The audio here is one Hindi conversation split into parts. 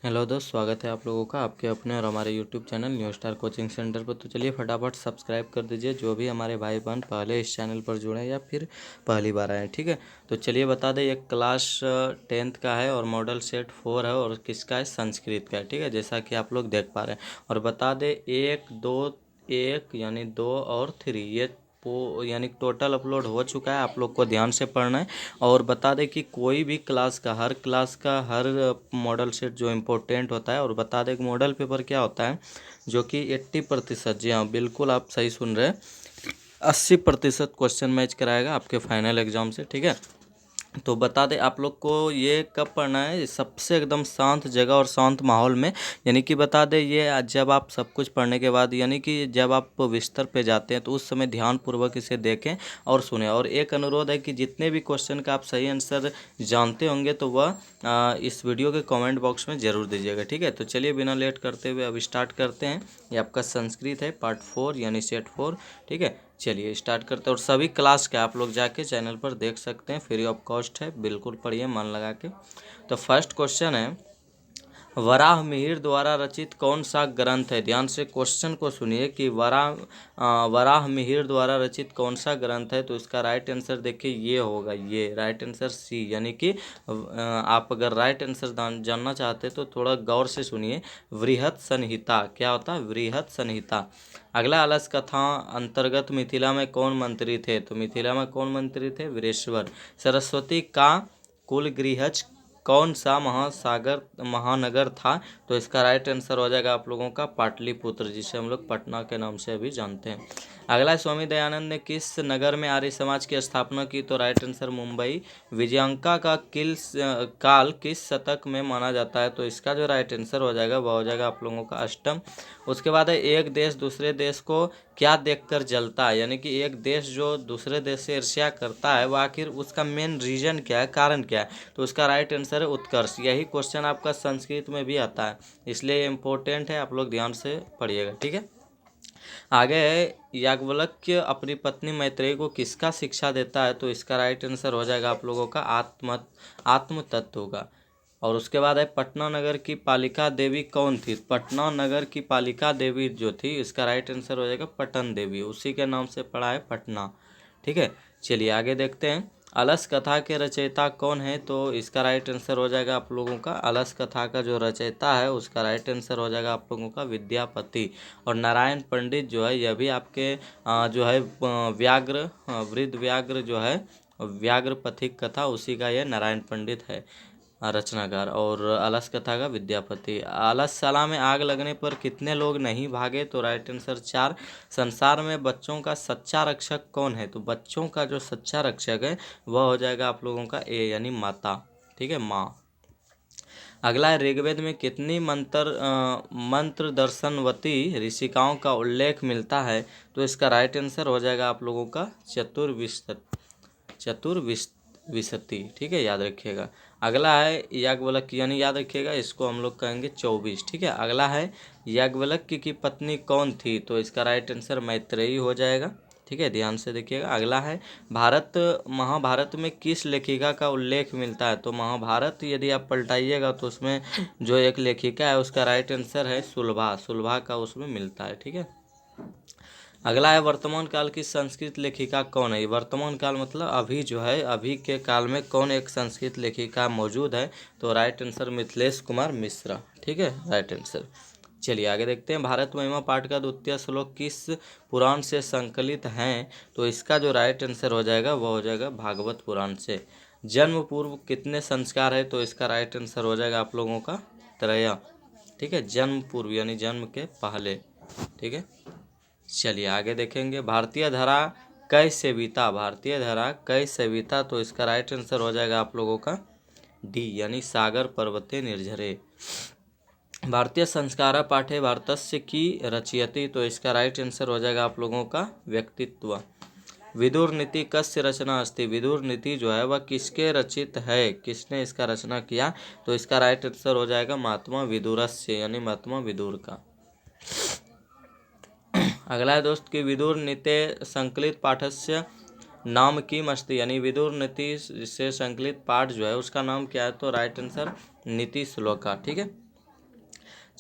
हेलो दोस्त, स्वागत है आप लोगों का आपके अपने और हमारे YouTube channel new star coaching centre पर। तो चलिए फटाफट सब्सक्राइब कर दीजिए जो भी हमारे भाई बहन पहले इस चैनल पर जुड़े हैं या फिर पहली बार आए हैं। ठीक है, तो चलिए बता दें, ये क्लास 10th का है और मॉडल सेट 4 है और किसका है, संस्कृत का है। ठीक है, जैसा कि आप लोग देख पा रहे हैं। और बता दें, एक दो, एक यानी 2 और 3 ये यानी टोटल अपलोड हो चुका है। आप लोग को ध्यान से पढ़ना है। और बता दें कि कोई भी क्लास का हर मॉडल सेट जो इम्पोर्टेंट होता है। और बता दें कि मॉडल पेपर क्या होता है, जो कि 80%, जी हाँ बिल्कुल आप सही सुन रहे हैं, 80% क्वेश्चन मैच कराएगा आपके फाइनल एग्जाम से। ठीक है, तो बता दें आप लोग को ये कब पढ़ना है, सबसे एकदम शांत जगह और शांत माहौल में। यानी कि बता दें, ये जब आप सब कुछ पढ़ने के बाद, यानी कि जब आप बिस्तर पे जाते हैं तो उस समय ध्यानपूर्वक इसे देखें और सुनें। और एक अनुरोध है कि जितने भी क्वेश्चन का आप सही आंसर जानते होंगे तो वह इस वीडियो के कमेंट बॉक्स में ज़रूर दीजिएगा। ठीक है, तो चलिए बिना लेट करते हुए अब स्टार्ट करते हैं। ये आपका संस्कृत है, पार्ट 4 यानी सेट 4। ठीक है, चलिए स्टार्ट करते हैं। और सभी क्लास के आप लोग जाके चैनल पर देख सकते हैं, फ्री ऑफ कॉस्ट है, बिल्कुल पढ़िए मन लगा के। तो फर्स्ट क्वेश्चन है, वराह मिहिर द्वारा रचित कौन सा ग्रंथ है। ध्यान से क्वेश्चन को सुनिए कि वराह मिहिर द्वारा रचित कौन सा ग्रंथ है। तो इसका राइट आंसर देखिए, ये होगा, ये राइट आंसर सी। यानी कि आप अगर राइट आंसर जानना चाहते हैं तो थोड़ा गौर से सुनिए। वृहत संहिता क्या होता है, वृहत संहिता। अगला, अलस कथा अंतर्गत मिथिला में कौन मंत्री थे। तो मिथिला में कौन मंत्री थे, वीरेश्वर। सरस्वती का कुल गृहज कौन सा महानगर था। तो इसका राइट आंसर हो जाएगा आप लोगों का पाटलिपुत्र, जिसे हम लोग पटना के नाम से अभी जानते हैं। अगला, स्वामी दयानंद ने किस नगर में आर्य समाज की स्थापना की। तो राइट आंसर मुंबई। विजयांका का काल किस शतक में माना जाता है। तो इसका जो राइट आंसर हो जाएगा वह हो जाएगा आप लोगों का अष्टम। उसके बाद है, एक देश दूसरे देश को क्या देखकर जलता है। यानी कि एक देश जो दूसरे देश से ईर्ष्या करता है, वह आखिर उसका मेन रीजन क्या है, कारण क्या है। तो उसका राइट आंसर है उत्कर्ष। यही क्वेश्चन आपका संस्कृत में भी आता है, इसलिए इम्पोर्टेंट है, आप लोग ध्यान से पढ़िएगा। ठीक है, आगे है, याज्ञवल्क्य अपनी पत्नी मैत्रेयी को किसका शिक्षा देता है। तो इसका राइट आंसर हो जाएगा आप लोगों का आत्म तत्व का। और उसके बाद है, पटना नगर की पालिका देवी कौन थी। पटना नगर की पालिका देवी जो थी, इसका राइट आंसर हो जाएगा पटन देवी, उसी के नाम से पड़ा है पटना। ठीक है, चलिए आगे देखते हैं। अलस कथा के रचयिता कौन है। तो इसका राइट आंसर हो जाएगा आप लोगों का, अलस कथा का जो रचयिता है उसका राइट आंसर हो जाएगा आप लोगों का विद्यापति। और नारायण पंडित जो है, यह भी आपके जो है वृद्ध व्याघ्र जो है, व्याघ्र पथिक कथा, उसी का यह नारायण पंडित है रचनाकार। और अलस कथा का विद्यापति। अलसशाला में आग लगने पर कितने लोग नहीं भागे। तो राइट आंसर 4। संसार में बच्चों का सच्चा रक्षक कौन है। तो बच्चों का जो सच्चा रक्षक है वह हो जाएगा आप लोगों का ए, यानी माता। ठीक है, माँ। अगला है, ऋग्वेद में कितनी मंत्र दर्शनवती ऋषिकाओं का उल्लेख मिलता है। तो इसका राइट आंसर हो जाएगा आप लोगों का चतुर्विशति। ठीक है, याद रखिएगा। अगला है, याज्ञवल्क्य, यानी याद रखिएगा, इसको हम लोग कहेंगे 24। ठीक है, अगला है, याज्ञवल्क्य की पत्नी कौन थी। तो इसका राइट आंसर मैत्रेयी हो जाएगा। ठीक है, ध्यान से देखिएगा। अगला है, महाभारत में किस लेखिका का उल्लेख मिलता है। तो महाभारत यदि आप पलटाइएगा तो उसमें जो एक लेखिका है उसका राइट आंसर है सुलभा, सुलभा का उसमें मिलता है। ठीक है, अगला है, वर्तमान काल की संस्कृत लेखिका कौन है। वर्तमान काल मतलब अभी जो है, अभी के काल में कौन एक संस्कृत लेखिका मौजूद है। तो राइट आंसर मिथिलेश कुमार मिश्रा। ठीक है, राइट आंसर। चलिए आगे देखते हैं, भारत महिमा पाठ का द्वितीय श्लोक किस पुराण से संकलित हैं। तो इसका जो राइट आंसर हो जाएगा वह हो जाएगा भागवत पुराण से। जन्म पूर्व कितने संस्कार है। तो इसका राइट आंसर हो जाएगा आप लोगों का 3। ठीक है, जन्म पूर्व यानी जन्म के पहले। ठीक है, चलिए आगे देखेंगे, भारतीय धरा कैसे बीता। भारतीय धरा कैसे बीता। तो इसका राइट आंसर हो जाएगा आप लोगों का डी, यानी सागर पर्वते निर्झरे। भारतीय संस्कारा पाठे भारतस्य की रचयति। तो इसका राइट आंसर हो जाएगा आप लोगों का व्यक्तित्व। विदुर नीति कस्य रचना अस्ति। विदुर नीति जो है वह किसके रचित है, किसने इसका रचना किया। तो इसका राइट आंसर हो जाएगा महात्मा विदुरस्य, यानी महात्मा विदुर का। अगला है दोस्त कि विदुर नीते संकलित पाठस्य नाम किम अस्ति। यानी विदुर नीति से संकलित पाठ जो है उसका नाम क्या है। तो राइट आंसर नीति श्लोका। ठीक है,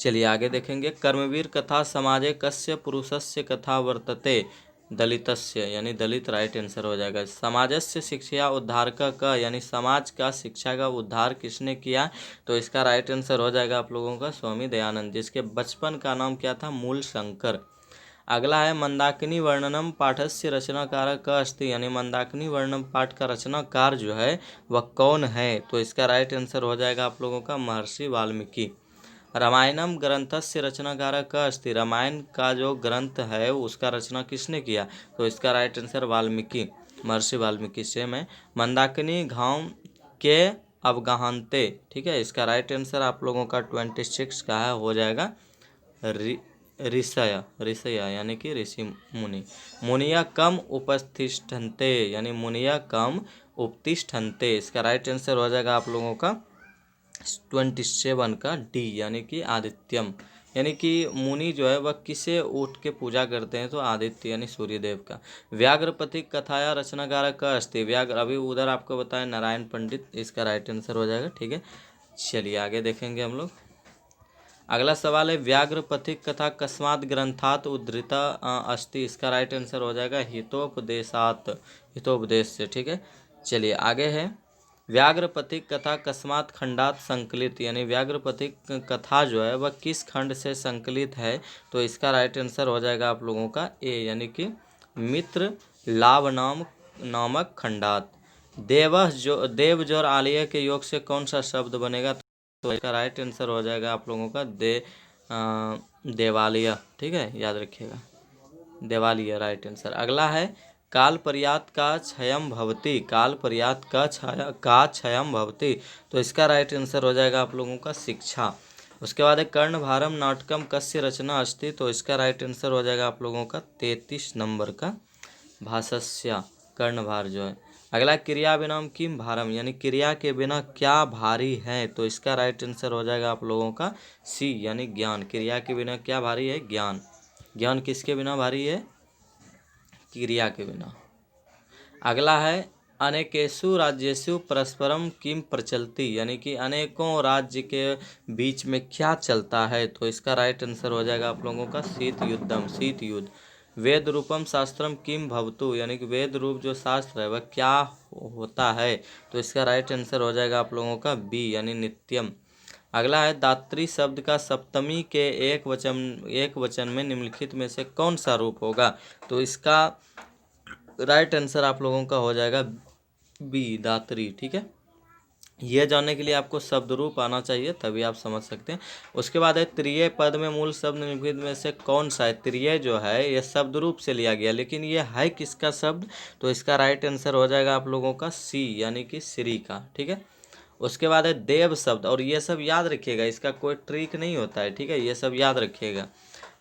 चलिए आगे देखेंगे। कर्मवीर कथा समाजे कस्य पुरुषस्य कथा वर्तते दलितस्य, यानी दलित राइट आंसर हो जाएगा। समाजस्य शिक्षा उद्धारक का, यानी समाज का शिक्षा का उद्धार किसने किया, तो इसका राइट आंसर हो जाएगा आप लोगों का स्वामी दयानंद, जिसके बचपन का नाम क्या था, मूल शंकर। अगला है मंदाकिनी वर्णनम पाठस्य रचनाकार क अस्ति, यानी मंदाकिनी वर्णनम पाठ का रचनाकार जो है वह कौन है, तो इसका राइट आंसर हो जाएगा आप लोगों का महर्षि वाल्मीकि। रामायणम ग्रंथस्य रचनाकार क अस्ति, रामायण का जो ग्रंथ है उसका रचना किसने किया, तो इसका राइट आंसर वाल्मीकि, महर्षि वाल्मीकि। सेम है। मंदाकिनी घाव के अवगाहनते, ठीक है, इसका राइट आंसर आप लोगों का 26 का है, हो जाएगा ऋषय, ऋषय यानी कि ऋषि मुनि। मुनिया कम उपतिष्ठन्ते, यानी मुनिया कम उपतिष्ठन्ते, इसका राइट आंसर हो जाएगा आप लोगों का 27 का डी, यानी कि आदित्यम। यानी कि मुनि जो है वह किसे उठ के पूजा करते हैं, तो आदित्य यानी सूर्यदेव का। व्याघ्रपति कथाया रचनाकार का अस्ति, व्याघ्र अभी उधर आपको बताया नारायण पंडित, इसका राइट आंसर हो जाएगा। ठीक है, चलिए आगे देखेंगे हम लोग। अगला सवाल है व्याघ्रपथिक कथा कस्मात् ग्रंथात उद्धृता अस्ति, इसका राइट आंसर हो जाएगा हितोपदेशात, हितोपदेश से। ठीक है, चलिए आगे है। व्याघ्रपथिक कथा कस्मात् खंडात संकलित, यानी व्याघ्रपथिक कथा जो है वह किस खंड से संकलित है, तो इसका राइट आंसर हो जाएगा आप लोगों का ए, यानी कि मित्र लाभ नामक खंडात। देव जोर आलिया के योग से कौन सा शब्द बनेगा, तो इसका राइट आंसर हो जाएगा आप लोगों का देवालिया। ठीक है, याद रखिएगा, देवालिया राइट आंसर। अगला है काल पर्यात का क्षयम भवती, काल पर्यात का क्षयम भवती, तो इसका राइट आंसर हो जाएगा आप लोगों का शिक्षा। उसके बाद है कर्णभारम नाटकम कस्य रचना अस्ति, तो इसका राइट आंसर हो जाएगा आप लोगों का 33 नंबर का भाषस्य, कर्णभार जो है। अगला क्रिया विनाम किम भारम, यानी क्रिया के बिना क्या भारी है, तो इसका राइट आंसर हो जाएगा आप लोगों का सी, यानी ज्ञान। क्रिया के बिना क्या भारी है, ज्ञान। ज्ञान किसके बिना भारी है, क्रिया के बिना। अगला है अनेकेषु राज्येषु परस्परम किम प्रचलति, यानी कि अनेकों राज्य के बीच में क्या चलता है, तो इसका राइट आंसर हो जाएगा आप लोगों का शीत युद्धम, शीत युद्ध। वेद रूपम शास्त्रम किम भवतु, यानी कि वेद रूप जो शास्त्र है वह क्या होता है, तो इसका राइट आंसर हो जाएगा आप लोगों का बी, यानी नित्यम। अगला है दात्री शब्द का सप्तमी के एक वचन में निम्नलिखित में से कौन सा रूप होगा, तो इसका राइट आंसर आप लोगों का हो जाएगा बी, दात्री। ठीक है, यह जानने के लिए आपको शब्द रूप आना चाहिए, तभी आप समझ सकते हैं। उसके बाद है त्रिय पद में मूल शब्द निम्नलिखित में से कौन सा है, त्रिय जो है यह शब्द रूप से लिया गया, लेकिन यह है किसका शब्द, तो इसका राइट आंसर हो जाएगा आप लोगों का सी, यानी कि श्री का। ठीक है, उसके बाद है देव शब्द, और ये सब याद रखिएगा, इसका कोई ट्रिक नहीं होता है। ठीक है, ये सब याद रखिएगा।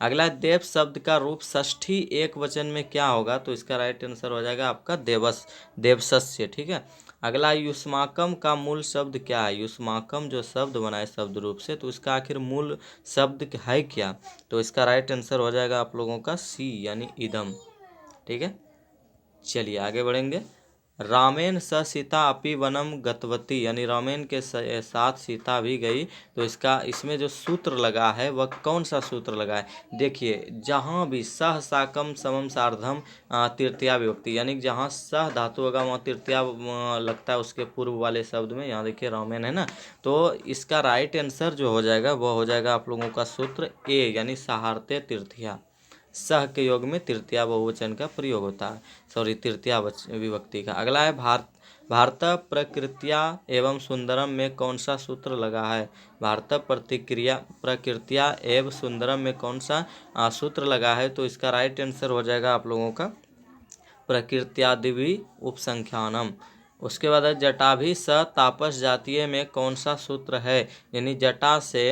अगला है देव शब्द का रूप षष्ठी एक वचन में क्या होगा, तो इसका राइट आंसर हो जाएगा आपका देवस, देवसस्य। ठीक है, अगला युष्माकम का मूल शब्द क्या है, युष्माकम जो शब्द बना है शब्द रूप से, तो इसका आखिर मूल शब्द है क्या, तो इसका राइट आंसर हो जाएगा आप लोगों का सी, यानी इदम। ठीक है, चलिए आगे बढ़ेंगे। रामेन स सीता अपि वनम गतवती, यानी रामेन के साथ सीता भी गई, तो इसमें जो सूत्र लगा है वह कौन सा सूत्र लगा है, देखिए जहाँ भी सह साकम समम सार्धम तृतीया विभक्ति, यानी जहाँ सह धातु होगा वहाँ तृतीया लगता है उसके पूर्व वाले शब्द में, यहाँ देखिए रामेन है ना, तो इसका राइट आंसर जो हो जाएगा वह हो जाएगा आप लोगों का सूत्र ए, यानी सहारते तृतीया। सह के योग में तृतीया बहुवचन का प्रयोग होता है, सॉरी तृतीया विभक्ति का। अगला है भारत प्रकृत्या एवं सुंदरम में कौन सा सूत्र लगा है, भारत प्रकृत्या एवं सुंदरम में कौन सा सूत्र लगा है, तो इसका राइट आंसर हो जाएगा आप लोगों का प्रकृत्यादिवि उपसंख्यानम। उसके बाद है जटाभि स तापस जातीय में कौन सा सूत्र है, यानी जटा से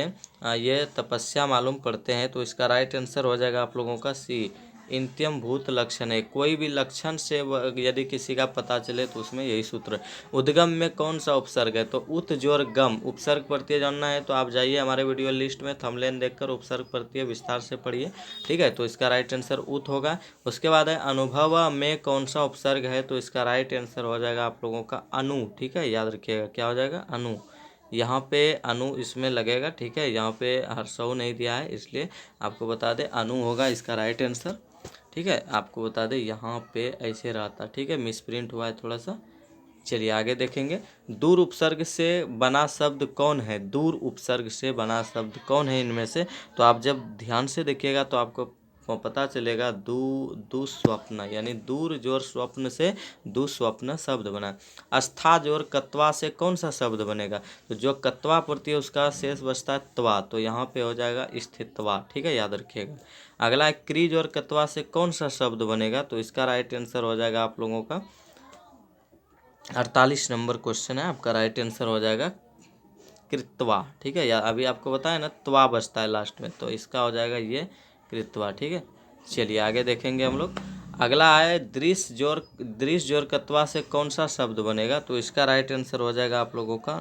ये तपस्या मालूम पड़ते हैं, तो इसका राइट आंसर हो जाएगा आप लोगों का सी, इंत्यम भूत लक्षण है, कोई भी लक्षण से यदि किसी का पता चले तो उसमें यही सूत्र। उद्गम में कौन सा उपसर्ग है, तो उत जोर गम, उपसर्ग प्रत्यय जानना है तो आप जाइए हमारे वीडियो लिस्ट में, थंबनेल देखकर उपसर्ग प्रत्यय विस्तार से पढ़िए। ठीक है, तो इसका राइट आंसर उत होगा। उसके बाद है अनुभव में कौन सा उपसर्ग है, तो इसका राइट आंसर हो जाएगा आप लोगों का अनु। ठीक है, याद रखिएगा क्या हो जाएगा, अनु, यहाँ पे अनु इसमें लगेगा, ठीक है। यहाँ पे हर्षऊ नहीं दिया है, इसलिए आपको बता दे अनु होगा इसका राइट आंसर, ठीक है। आपको बता दे यहाँ पे ऐसे रहता, ठीक है, मिसप्रिंट हुआ है थोड़ा सा। चलिए आगे देखेंगे। दूर उपसर्ग से बना शब्द कौन है? दूर उपसर्ग से बना शब्द कौन है इनमें से? तो आप जब ध्यान से देखिएगा तो आपको पता चलेगा दुस्वप्न, यानी दूर जोर स्वप्न से दुस्वप्न शब्द बना। अस्था जोर कत्वा से कौन सा शब्द बनेगा? तो जो कत्वा पड़ती है उसका शेष बचता है त्वा, तो यहाँ पे हो जाएगा स्थित्वा, ठीक है, याद रखिएगा। अगला है क्रीज और कत्वा से कौन सा शब्द बनेगा? तो इसका राइट आंसर हो जाएगा आप लोगों का 48 नंबर क्वेश्चन है, आपका राइट आंसर हो जाएगा कृत्वा, ठीक है। या अभी आपको बताया ना त्वा बचता है लास्ट में, तो इसका हो जाएगा ये कृत्वा, ठीक है। चलिए आगे देखेंगे हम लोग। अगला है दृश्य जोर कत्वा से कौन सा शब्द बनेगा? तो इसका राइट आंसर हो जाएगा आप लोगों का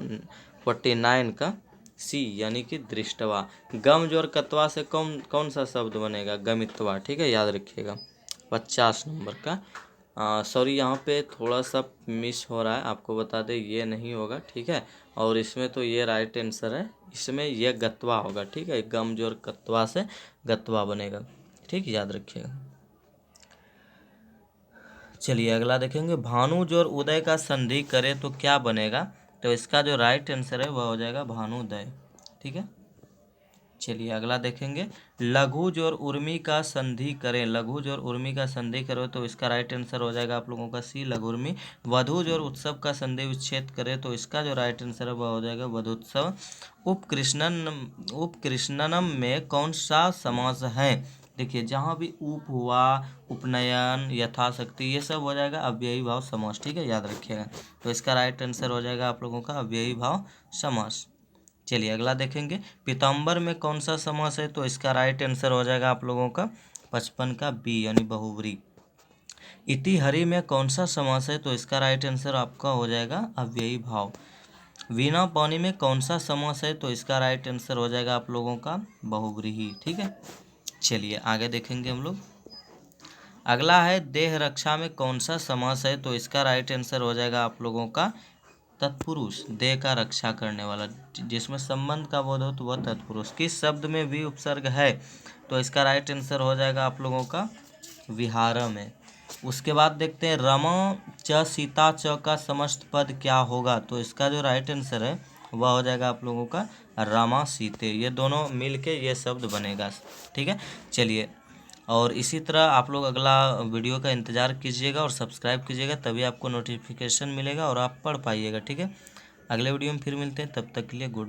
49 का सी, यानी कि दृष्टवा। गम जोर कत्वा से कौन कौन सा शब्द बनेगा? गमित्वा, ठीक है, याद रखिएगा 50 नंबर का। सॉरी यहाँ पे थोड़ा सा मिस हो रहा है, आपको बता दें ये नहीं होगा, ठीक है। और इसमें तो ये राइट आंसर है, इसमें ये गत्वा होगा, ठीक है। गम जोर कत्वा से गत्वा बनेगा, ठीक, याद रखिएगा। चलिए अगला देखेंगे। भानु जोर उदय का संधि करे तो क्या बनेगा? तो इसका जो राइट आंसर है वह हो जाएगा भानुदय, ठीक है। चलिए अगला देखेंगे। लघु जोर उर्मी का संधि करें, लघु जोर उर्मी का संधि करो तो इसका राइट आंसर हो जाएगा आप लोगों का सी, लघुर्मी। वधु जोर उत्सव का संधि विच्छेद करें तो इसका जो राइट आंसर है वह हो जाएगा वधुत्सव। उपकृष्णनम में कौन सा समास है? देखिए जहाँ भी उप हुआ, उपनयन, यथाशक्ति, ये सब हो जाएगा अव्ययी भाव समास, ठीक है, याद रखिएगा। तो इसका राइट आंसर हो जाएगा आप लोगों का अव्ययी भाव समास। चलिए अगला देखेंगे। पीताम्बर में कौन सा समास है? तो इसका राइट आंसर हो जाएगा आप लोगों का 55 का बी, यानी बहुव्री। इति हरि में कौन सा समास है? तो इसका राइट आंसर आपका हो जाएगा अव्ययी भाव। वीणा पानी में कौन सा समास है? तो इसका राइट आंसर हो जाएगा आप लोगों का बहुव्रीहि, ठीक है। चलिए आगे देखेंगे हम लोग। अगला है देह रक्षा में कौन सा समास है? तो इसका राइट आंसर हो जाएगा आप लोगों का तत्पुरुष, देह का रक्षा करने वाला, जिसमें संबंध का बोध हो तो वह तत्पुरुष। किस शब्द में वी उपसर्ग है? तो इसका राइट आंसर हो जाएगा आप लोगों का विहार में। उसके बाद देखते हैं रमा च सीता च का समस्त पद क्या होगा? तो इसका जो राइट आंसर है वह हो जाएगा आप लोगों का रमा सीते, ये दोनों मिलके ये शब्द बनेगा, ठीक है। चलिए और इसी तरह आप लोग अगला वीडियो का इंतज़ार कीजिएगा और सब्सक्राइब कीजिएगा, तभी आपको नोटिफिकेशन मिलेगा और आप पढ़ पाइएगा, ठीक है। अगले वीडियो में फिर मिलते हैं, तब तक के लिए गुड।